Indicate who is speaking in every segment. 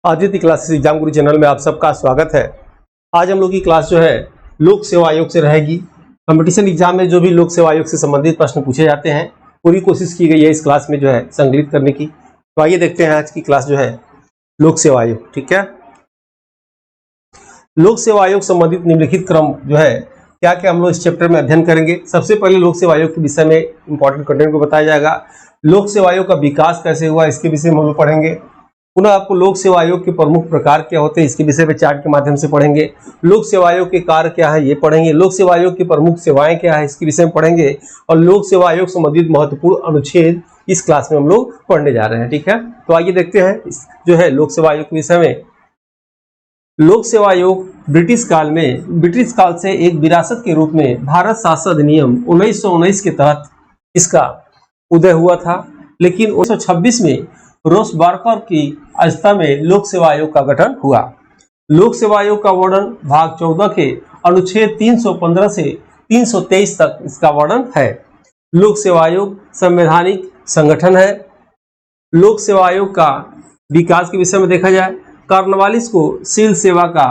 Speaker 1: Aditya classes exam गुरु channel में आप सबका स्वागत है। आज हम लोग की क्लास जो है लोक सेवा आयोग से रहेगी। कंपटीशन एग्जाम में जो भी लोक सेवा आयोग से संबंधित प्रश्न पूछे जाते हैं पूरी कोशिश की गई है इस क्लास में जो है संकलित करने की। तो आइए देखते हैं आज की क्लास जो है लोक सेवा आयोग। ठीक है, लोक सेवा आयोग संबंधित निम्नलिखित क्रम जो है क्या क्या हम लोग इस चैप्टर में अध्ययन करेंगे। सबसे पहले लोक सेवा आयोग के विषय में इंपॉर्टेंट कंटेंट को बताया जाएगा। लोक सेवा आयोग का विकास कैसे हुआ इसके विषय में हम लोग पढ़ेंगे। पुनः आपको लोक सेवा आयोग के प्रमुख प्रकार क्या होते हैं इसके विषय में चार्ट के माध्यम से पढ़ेंगे। लोक सेवा आयोग के कार्य क्या है ये पढ़ेंगे। लोक सेवा आयोग की प्रमुख सेवाएं क्या है इसके विषय में पढ़ेंगे और लोक सेवा आयोग संबंधित महत्वपूर्ण अनुच्छेद इस क्लास में हम लोग पढ़ने जा रहे हैं। ठीक है, तो आइए देखते हैं जो है लोक सेवा आयोग के विषय में। लोक सेवा आयोग ब्रिटिश काल से एक विरासत के रूप में भारत शासन अधिनियम 1919 के तहत इसका उदय हुआ था, लेकिन 1926 में रोसबर्गर की अध्यक्षता में लोक सेवा आयोग का गठन हुआ। लोक सेवा आयोग का वर्णन भाग 14 के अनुच्छेद 315 से 323 तक इसका वर्णन है। लोक सेवा आयोग संवैधानिक संगठन है। लोक सेवा आयोग का विकास के विषय में देखा जाए, कॉर्नवालिस को सिविल सेवा का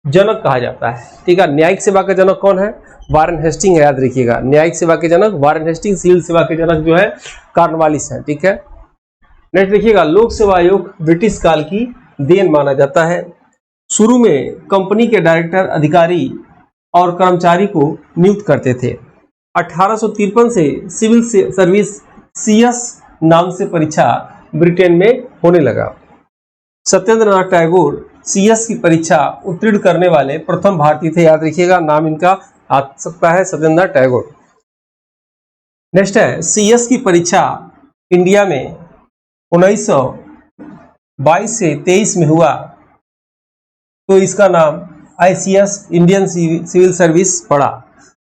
Speaker 1: जनक कहा जाता है। ठीक है, न्यायिक सेवा का जनक कौन है? वारेन हेस्टिंग, याद रखिएगा। न्यायिक सेवा के जनक वारेन हेस्टिंग, सिविल सेवा के जनक जो है कॉर्नवालिस है। ठीक है, नेक्स्ट देखिएगा, लोक सेवा आयोग ब्रिटिश काल की देन माना जाता है। शुरू में कंपनी के डायरेक्टर अधिकारी और कर्मचारी को नियुक्त करते थे। 1853 से सिविल सर्विस CS नाम से परीक्षा ब्रिटेन में होने लगा। सत्येंद्रनाथ टैगोर CS की परीक्षा उत्तीर्ण करने वाले प्रथम भारतीय थे। याद रखिएगा, नाम इनका आ सकता है सत्येंद्रनाथ टैगोर। नेक्स्ट है, CS की परीक्षा इंडिया में 1922 से 23 में हुआ, तो इसका नाम ICS इंडियन सिविल सर्विस पड़ा।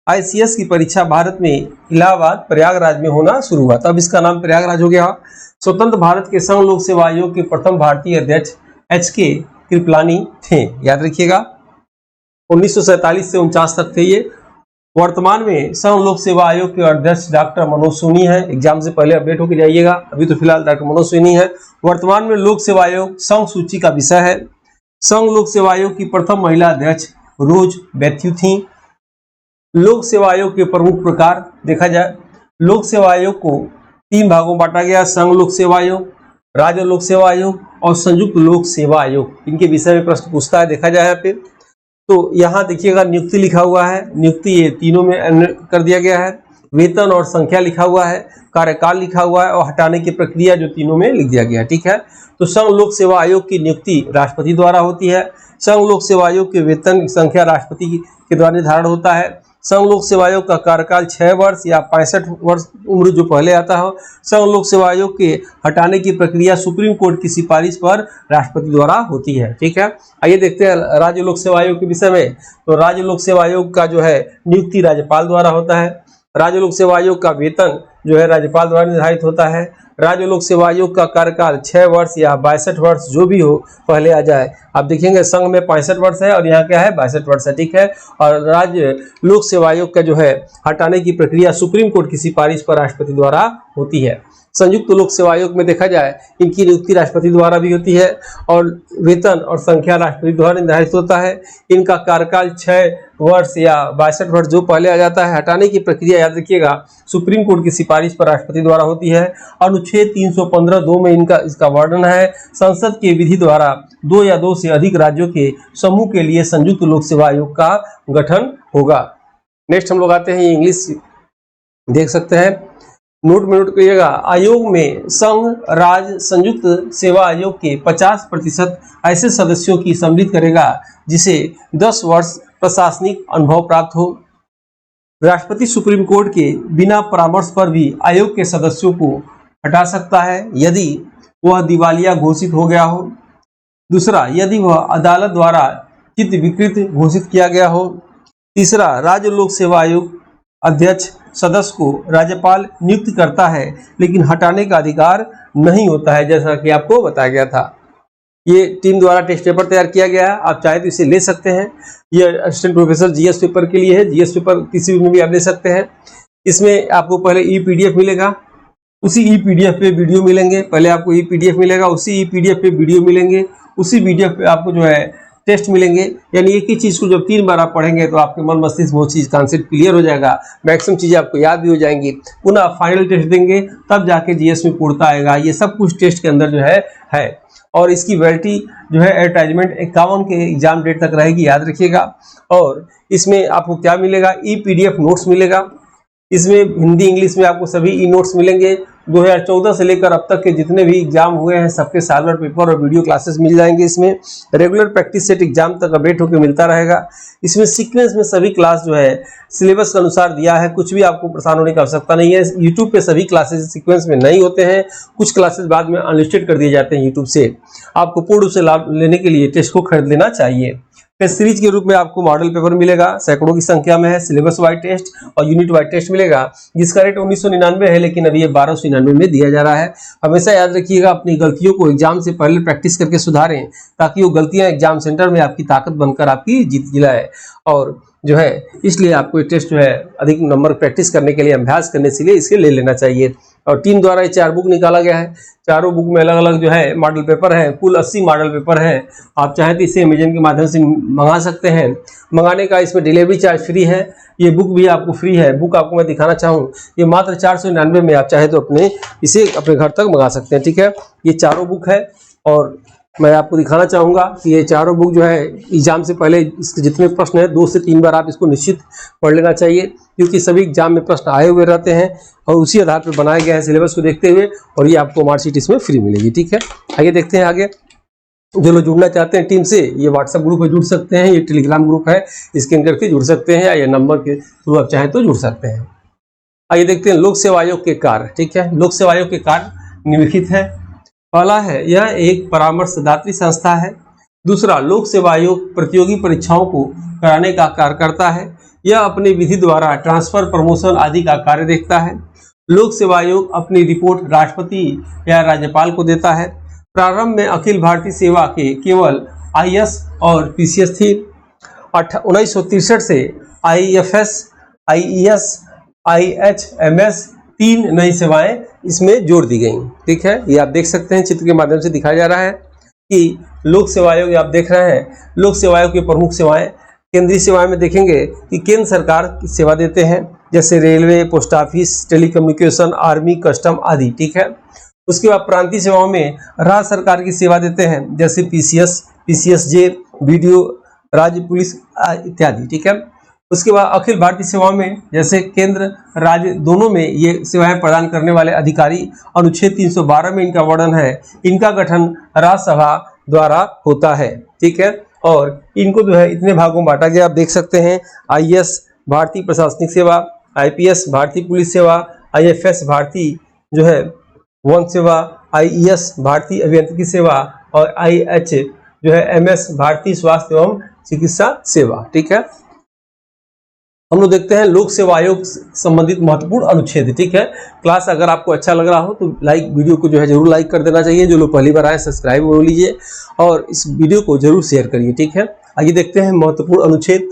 Speaker 1: ICS की परीक्षा भारत में इलाहाबाद प्रयागराज में होना शुरू हुआ, तब इसका नाम प्रयागराज हो गया। स्वतंत्र भारत के संघ लोक सेवा आयोग के प्रथम भारतीय अध्यक्ष HK कृपलानी थे। याद रखिएगा, 1947 से 49 तक थे ये। वर्तमान में संघ लोक सेवा आयोग के अध्यक्ष डॉक्टर मनोज सोनी है। एग्जाम से पहले अपडेट होकर जाइएगा, अभी तो फिलहाल डॉक्टर मनोज सोनी है। वर्तमान में लोक सेवा आयोग संघ सूची का विषय है। संघ लोक सेवा आयोग की प्रथम महिला अध्यक्ष रोज मैथ्यू थी। लोक सेवा आयोग के प्रमुख प्रकार देखा जाए, लोक सेवा आयोग को 3 भागों में बांटा गया, संघ लोक सेवा आयोग, राज्य लोक सेवा आयोग और संयुक्त लोक सेवा आयोग। इनके विषय में प्रश्न पूछता है, देखा जाए यहाँ पे। तो यहाँ देखिएगा नियुक्ति लिखा हुआ है, नियुक्ति ये तीनों में कर दिया गया है। वेतन और संख्या लिखा हुआ है, कार्यकाल लिखा हुआ है और हटाने की प्रक्रिया जो तीनों में लिख दिया गया है। ठीक है, तो संघ लोक सेवा आयोग की नियुक्ति राष्ट्रपति द्वारा होती है। संघ लोक सेवा आयोग के वेतन की संख्या राष्ट्रपति के द्वारा निर्धारण होता है। संघ लोक सेवा आयोग का कार्यकाल 6 वर्ष या 65 वर्ष उम्र जो पहले आता हो। संघ लोक सेवा आयोग के हटाने की प्रक्रिया सुप्रीम कोर्ट की सिफारिश पर राष्ट्रपति द्वारा होती है। ठीक है, आइए देखते हैं राज्य लोक सेवा आयोग के विषय में। तो राज्य लोक सेवा आयोग का जो है नियुक्ति राज्यपाल द्वारा होता है। राज्य लोक सेवा आयोग का वेतन जो है राज्यपाल द्वारा निर्धारित होता है। राज्य लोक सेवा आयोग का कार्यकाल 6 वर्ष या 62 वर्ष जो भी हो पहले आ जाए। आप देखेंगे संघ में 65 वर्ष है और यहाँ क्या है 62 वर्ष है। ठीक है, और राज्य लोक सेवा आयोग का जो है हटाने की प्रक्रिया सुप्रीम कोर्ट की सिफारिश पर राष्ट्रपति द्वारा होती है। संयुक्त लोक सेवा आयोग में देखा जाए, इनकी नियुक्ति राष्ट्रपति द्वारा भी होती है और वेतन और संख्या राष्ट्रपति द्वारा निर्धारित होता है। इनका कार्यकाल 6 वर्ष या 62 वर्ष जो पहले आ जाता है। हटाने की प्रक्रिया याद रखिएगा सुप्रीम कोर्ट की सिफारिश पर राष्ट्रपति द्वारा होती है। अनुच्छेद 315(2) में इसका वर्णन है। संसद के विधि द्वारा 2 या 2 से अधिक राज्यों के समूह के लिए संयुक्त लोक सेवा आयोग का गठन होगा। नेक्स्ट हम लोग आते हैं, इंग्लिश देख सकते हैं, नोट में नोट करिएगा। आयोग में संघ राज्य संयुक्त सेवा आयोग के 50% ऐसे सदस्यों की सम्मिलित करेगा जिसे 10 वर्ष प्रशासनिक अनुभव प्राप्त हो। राष्ट्रपति सुप्रीम कोर्ट के बिना परामर्श पर भी आयोग के सदस्यों को हटा सकता है यदि वह दिवालिया घोषित हो गया हो। दूसरा, यदि वह अदालत द्वारा चित्त विकृत घोषित किया गया हो। तीसरा, राज्य लोक सेवा आयोग अध्यक्ष सदस्य को राज्यपाल नियुक्त करता है लेकिन हटाने का अधिकार नहीं होता है, जैसा कि आपको बताया गया था। ये टीम द्वारा टेस्ट पेपर तैयार किया गया है, आप चाहे तो इसे ले सकते हैं। ये असिस्टेंट प्रोफेसर GS पेपर के लिए है, GS पेपर किसी में भी आप ले सकते हैं। इसमें आपको पहले PDF मिलेगा, उसी PDF पे वीडियो मिलेंगे। पहले आपको PDF मिलेगा, उसी PDF पे वीडियो मिलेंगे उसी पीडीएफ पे आपको जो है टेस्ट मिलेंगे। यानी एक ही चीज़ को जब 3 बार आप पढ़ेंगे तो आपके मन मस्तिष्क में वो चीज़ कॉन्सेप्ट क्लियर हो जाएगा, मैक्सिमम चीज़ें आपको याद भी हो जाएंगी। पुनः फाइनल टेस्ट देंगे तब जाके जीएस में पूर्णता आएगा। ये सब कुछ टेस्ट के अंदर जो है। और इसकी वैलिडिटी जो है एडवर्टाइजमेंट 51 के एग्जाम डेट तक रहेगी, याद रखिएगा। और इसमें आपको क्या मिलेगा, ई पीडीएफ नोट्स मिलेगा। इसमें हिंदी इंग्लिश में आपको सभी ई नोट्स मिलेंगे। 2014 से लेकर अब तक के जितने भी एग्जाम हुए हैं सबके सॉल्वर पेपर और वीडियो क्लासेस मिल जाएंगे। इसमें रेगुलर प्रैक्टिस सेट एग्जाम तक अपडेट होकर मिलता रहेगा। इसमें सीक्वेंस में सभी क्लास जो है सिलेबस के अनुसार दिया है, कुछ भी आपको परेशान होने की आवश्यकता नहीं है। यूट्यूब पे सभी क्लासेस सीक्वेंस में नहीं होते हैं, कुछ क्लासेस बाद में अनलिस्टेड कर दिए जाते हैं यूट्यूब से। आपको पूर्ण रूप से लाभ लेने के लिए टेस्ट को खरीद लेना चाहिए। टेस्ट सीरीज के रूप में आपको मॉडल पेपर मिलेगा, सैकड़ों की संख्या में है। सिलेबस वाइड टेस्ट और यूनिट वाइड टेस्ट मिलेगा, जिसका रेट 1999 है, लेकिन अभी ये 1299 में दिया जा रहा है। हमेशा याद रखिएगा, अपनी गलतियों को एग्जाम से पहले प्रैक्टिस करके सुधारें, ताकि वो गलतियां एग्जाम सेंटर में आपकी ताकत बनकर आपकी जीत दिलाए। और जो है इसलिए आपको ये टेस्ट जो है अधिक नंबर प्रैक्टिस करने के लिए, अभ्यास करने के लिए इसे ले लेना चाहिए। और टीम द्वारा ये 4 बुक निकाला गया है। चारों बुक में अलग अलग जो है मॉडल पेपर है, कुल 80 मॉडल पेपर है। आप चाहें तो इसे अमेजन के माध्यम से मंगा सकते हैं। मंगाने का इसमें डिलीवरी चार्ज फ्री है। ये बुक भी आपको फ्री है। बुक आपको मैं दिखाना चाहूँ, ये मात्र 499 में आप चाहे तो इसे अपने घर तक मंगा सकते हैं। ठीक है, ये चारों बुक है और मैं आपको दिखाना चाहूँगा कि ये चारों बुक जो है एग्जाम से पहले इसके जितने प्रश्न हैं 2 से 3 बार आप इसको निश्चित पढ़ लेना चाहिए, क्योंकि सभी एग्जाम में प्रश्न आए हुए रहते हैं और उसी आधार पर बनाया गया है सिलेबस को देखते हुए। और ये आपको मार्कशीट इसमें फ्री मिलेगी। ठीक है, आइए देखते हैं आगे। जो लोग जुड़ना चाहते हैं टीम से, ये व्हाट्सएप ग्रुप में जुड़ सकते हैं, ये टेलीग्राम ग्रुप है, स्कैन करके जुड़ सकते हैं, या ये नंबर के थ्रू आप चाहें तो जुड़ सकते हैं। आइए देखते हैं लोक सेवा आयोग के कार्य। ठीक है, लोक सेवा आयोग के कार्य निम्नलिखित है। पहला है, यह एक परामर्शदात्री संस्था है। दूसरा, लोक सेवा आयोग प्रतियोगी परीक्षाओं को कराने का कार्य करता है। यह अपने विधि द्वारा ट्रांसफर, प्रमोशन आदि का कार्य देखता है। लोक सेवा आयोग अपनी रिपोर्ट राष्ट्रपति या राज्यपाल को देता है। प्रारंभ में अखिल भारतीय सेवा के केवल आईएएस और पीसीएस थी। 1963 से आईएफएस, आईईएस, आईएचएमएस 3 नई सेवाएं इसमें जोड़ दी गई। ठीक है, ये आप देख सकते हैं, चित्र के माध्यम से दिखाया जा रहा है कि लोक सेवा आयोग आप देख रहे हैं। लोक सेवा आयोग की प्रमुख सेवाएं, केंद्रीय सेवाएं में देखेंगे कि केंद्र सरकार की सेवा देते हैं, जैसे railway, post office, telecommunication, army, custom आदि। ठीक है, उसके बाद प्रांतीय सेवाओं में राज्य सरकार की सेवा देते हैं, जैसे पीसीएस, पीसीएसजे, बीडीओ, राज्य पुलिस इत्यादि। ठीक है, उसके बाद अखिल भारतीय सेवाओं में जैसे केंद्र राज्य दोनों में ये सेवाएं प्रदान करने वाले अधिकारी, अनुच्छेद 312 में इनका वर्णन है। इनका गठन राज्यसभा द्वारा होता है। ठीक है, और इनको जो है इतने भागों में बांटा गया, आप देख सकते हैं। आईएएस भारतीय प्रशासनिक सेवा, आईपीएस भारतीय पुलिस सेवा, आईएफएस भारतीय जो है वन सेवा, आईईएस भारतीय अभियांत्रिकी सेवा और आईएच जो है एमएस भारतीय स्वास्थ्य एवं चिकित्सा सेवा। ठीक है, हम लोग देखते हैं लोक सेवा आयोग संबंधित महत्वपूर्ण अनुच्छेद। ठीक है, क्लास अगर आपको अच्छा लग रहा हो तो वीडियो को जो है जरूर लाइक कर देना चाहिए। जो लोग पहली बार आए सब्सक्राइब हो लीजिए और इस वीडियो को जरूर शेयर करिए। ठीक है, आइए देखते हैं महत्वपूर्ण अनुच्छेद।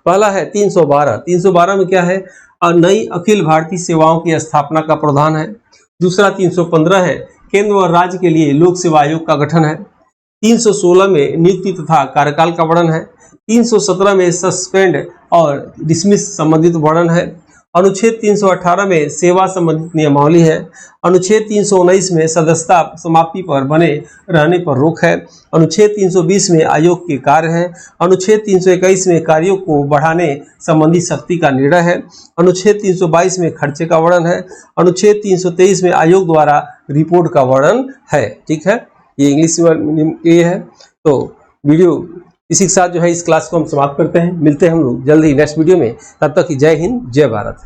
Speaker 1: पहला है 312। 312 में क्या है, नई अखिल भारतीय सेवाओं की स्थापना का प्रावधान है। दूसरा 315 है, केंद्र और राज्य के लिए लोक सेवा आयोग का गठन है। 316 में नियुक्ति तथा कार्यकाल का वर्णन है। 317 में सस्पेंड और डिसमिस संबंधित वर्णन है। अनुच्छेद 318 में सेवा संबंधित नियमावली है। अनुच्छेद 319 में सदस्यता समाप्ति पर बने रहने पर रोक है। अनुच्छेद 320 में आयोग के कार्य है। अनुच्छेद 321 में कार्यों को बढ़ाने संबंधी शक्ति का निर्णय है। अनुच्छेद 322 में खर्चे का वर्णन है। अनुच्छेद 323 में आयोग द्वारा रिपोर्ट का वर्णन है। ठीक है, ये इंग्लिश में ये है। तो वीडियो इसी के साथ जो है इस क्लास को हम समाप्त करते हैं। मिलते हैं हम लोग जल्द ही नेक्स्ट वीडियो में। तब तक की जय हिंद, जय भारत।